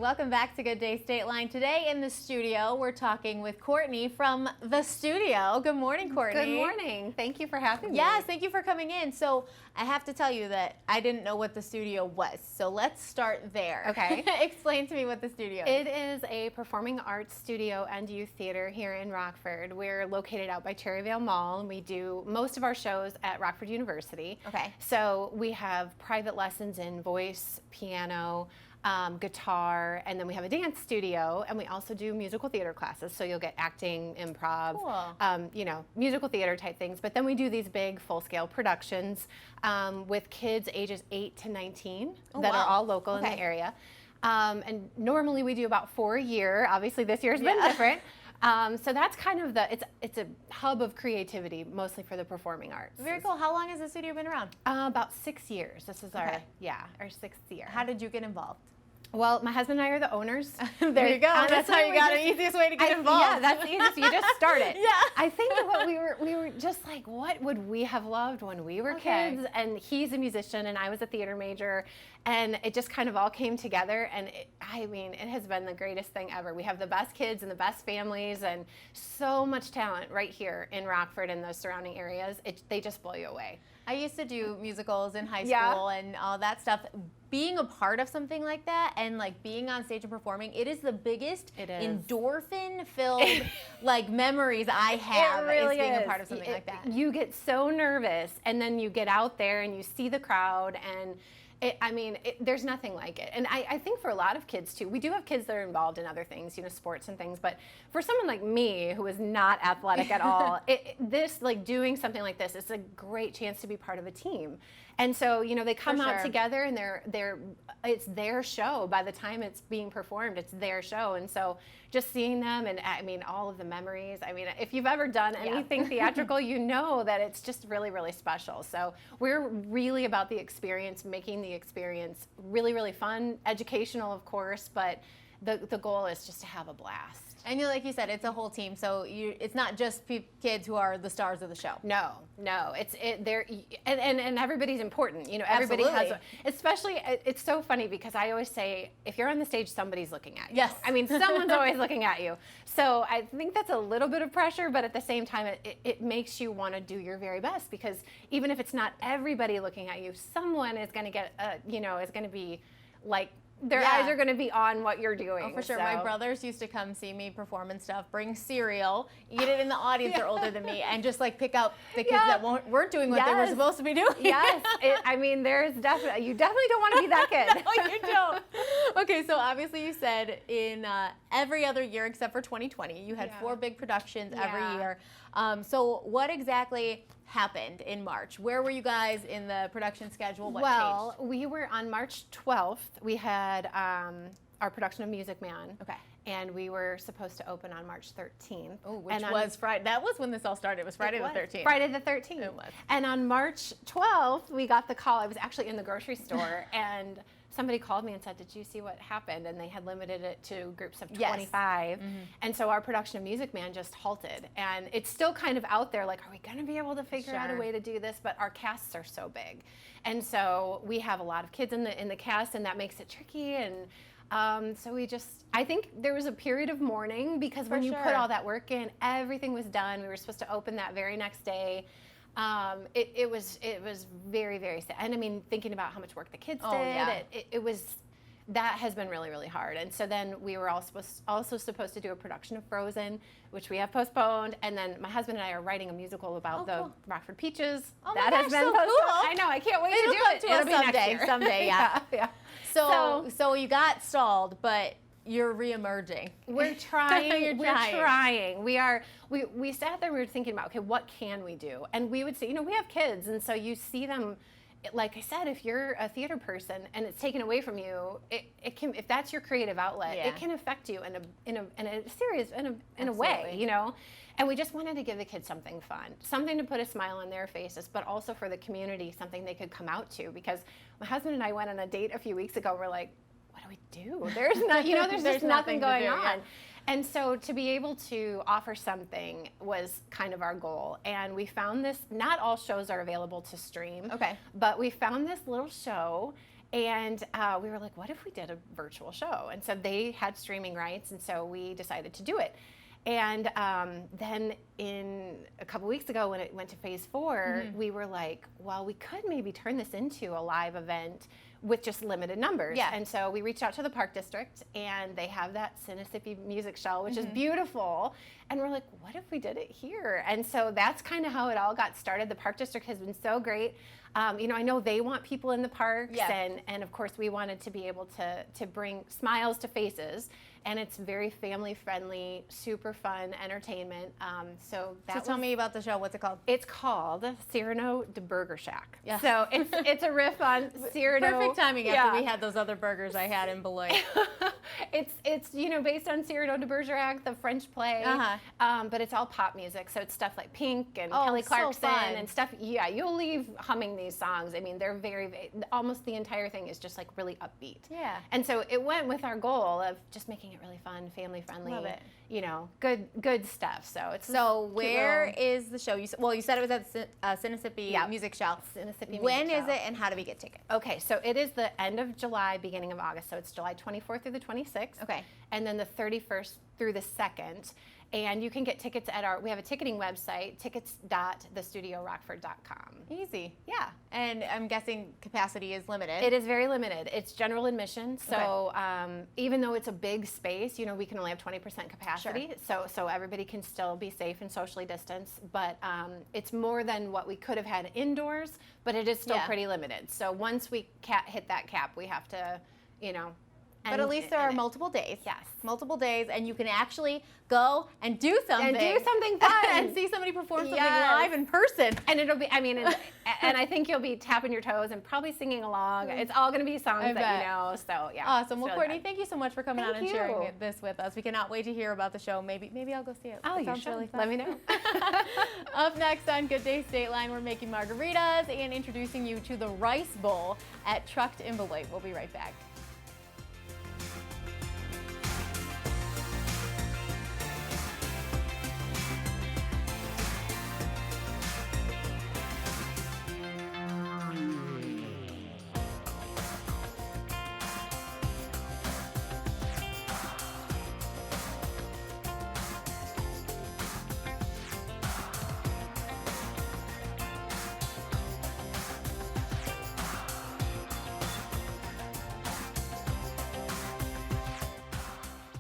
Welcome back to Good Day State Line. Today in the studio, we're talking with Courtney from the studio. Good morning, Courtney. Good morning. Thank you for having me. Yes, thank you for coming in. So I have to tell you that I didn't know what the studio was. So let's start there. Okay. Explain to me what the studio is. It is a performing arts studio and youth theater here in Rockford. We're located out by Cherryvale Mall, and we do most of our shows at Rockford University. Okay. So we have private lessons in voice, piano, guitar, and then we have a dance studio, and we also do musical theater classes. So you'll get acting, improv, Cool. Musical theater type things. But then we do these big full-scale productions with kids ages 8 to 19 that are all local in the area. And normally we do about 4 a year. Obviously this year's been different. So that's kind of it's a hub of creativity, mostly for the performing arts. Very cool. How long has the studio been around? About 6 years. This is our 6th year. How did you get involved? Well, my husband and I are the owners. There you go. That's how you got the easiest way to get involved. Yeah, that's the easiest. You just start it. Yeah. I think that what we were just like, what would we have loved when we were kids? And he's a musician, and I was a theater major, and it just kind of all came together. And it has been the greatest thing ever. We have the best kids and the best families, and so much talent right here in Rockford and those surrounding areas. They just blow you away. I used to do musicals in high school and all that stuff. Being a part of something like that and like being on stage and performing, it is the biggest endorphin-filled like memories I have. It really is being a part of something like that. You get so nervous, and then you get out there and you see the crowd, and there's nothing like it. And I think for a lot of kids too, we do have kids that are involved in other things, sports and things, but for someone like me who is not athletic at all, doing something like this is a great chance to be part of a team. And so, they come out together, and it's their show. By the time it's being performed, it's their show. And so just seeing them, and all of the memories, if you've ever done anything theatrical, you know that it's just really, really special. So we're really about the experience, making the experience really, really fun, educational, of course, but the goal is just to have a blast. And like you said, it's a whole team, so it's not just kids who are the stars of the show. No, and everybody's important. Everybody has. Especially, it's so funny because I always say, if you're on the stage, somebody's looking at you. Yes. Someone's always looking at you. So I think that's a little bit of pressure, but at the same time, it makes you want to do your very best, because even if it's not everybody looking at you, someone is going to get, is going to be like. Their eyes are going to be on what you're doing. Oh, for sure. So. My brothers used to come see me perform and stuff, bring cereal, eat it in the audience. They're older than me, and just like pick out the kids that weren't doing what they were supposed to be doing. Yes. There's definitely, you definitely don't want to be that kid. No, you don't. Okay, so obviously you said in every other year except for 2020, you had 4 big productions every year. So what exactly happened in March? Where were you guys in the production schedule? What changed? We were on March 12th. We had our production of Music Man. Okay. And we were supposed to open on March 13th. Oh, which was Friday. That was when this all started. It was Friday the 13th. Friday the 13th. It was. And on March 12th, we got the call. I was actually in the grocery store, and somebody called me and said, "Did you see what happened?" And they had limited it to groups of 25. And so our production of Music Man just halted. And it's still kind of out there, like, are we going to be able to figure out a way to do this? But our casts are so big. And so we have a lot of kids in the cast, and that makes it tricky. And so I think there was a period of mourning, because when you put all that work in, everything was done. We were supposed to open that very next day. It was very, very sad. And thinking about how much work the kids did, that has been really, really hard. And so then we were also supposed to do a production of Frozen, which we have postponed. And then my husband and I are writing a musical about the Rockford Peaches. Oh, that my has been postponed. Cool. I know. I can't wait to do it. It'll be next year. Someday, yeah. Yeah. So you got stalled, but you're reemerging. We're trying. We're trying. We sat there. We were thinking about, okay, what can we do? And we would say, we have kids, and so you see them. Like I said, if you're a theater person and it's taken away from you, it can. If that's your creative outlet, it can affect you in a way, And we just wanted to give the kids something fun, something to put a smile on their faces, but also for the community, something they could come out to. Because my husband and I went on a date a few weeks ago. We're like, what do we do? There's not, there's just nothing going on. Yeah. And so to be able to offer something was kind of our goal. And we found this, not all shows are available to stream. Okay. But we found this little show, And we were like, what if we did a virtual show? And so they had streaming rights, and so we decided to do it. And then in a couple weeks ago when it went to phase 4, we were like, well, we could maybe turn this into a live event with just limited numbers. Yeah. And so we reached out to the Park District, and they have that Sinnissippi Music Shell, which is beautiful. And we're like, what if we did it here? And so that's kind of how it all got started. The Park District has been so great. You know, I know they want people in the parks, and of course we wanted to be able to bring smiles to faces, and it's very family friendly, super fun entertainment. So tell me about the show. What's it called? It's called Cyrano de Burger Shack. Yeah. So it's a riff on Cyrano. Perfect timing after we had those other burgers I had in Beloit. It's you know, based on Cyrano de Burger Shack, the French play, but it's all pop music. So it's stuff like Pink and Kelly Clarkson and stuff. Yeah, you'll leave humming these songs. I mean, they're very, almost the entire thing is just like really upbeat. Yeah. And so it went with our goal of just making it really fun, family friendly. Love it. You know, good stuff. So it's where is the show? You said it was at Sinnissippi Music Shell. Sinnissippi When Music is it, and how do we get tickets? Okay, so it is the end of July, beginning of August. So it's July 24th through the 26th. Okay. And then the 31st through the 2nd. And you can get tickets at we have a ticketing website, tickets.thestudiorockford.com. Easy. Yeah. And I'm guessing capacity is limited. It is very limited. It's general admission. So even though it's a big space, you know, we can only have 20% capacity. Sure. So everybody can still be safe and socially distanced. But it's more than what we could have had indoors, but it is still pretty limited. So once we hit that cap, we have to, you know. But at least there are multiple days. Yes. Multiple days, and you can actually go and do something. And do something fun. And see somebody perform something live in person. And it'll be, I mean, and I think you'll be tapping your toes and probably singing along. It's all going to be songs that you know. So, yeah. Awesome. Well, really Courtney, thank you so much for coming on and sharing you. this with us. We cannot wait to hear about the show. Maybe I'll go see it. Oh, it you should. Really fun. Let me know. Up next on Good Day State Line, we're making margaritas and introducing you to the Rice Bowl at Trucked in Beloit. We'll be right back.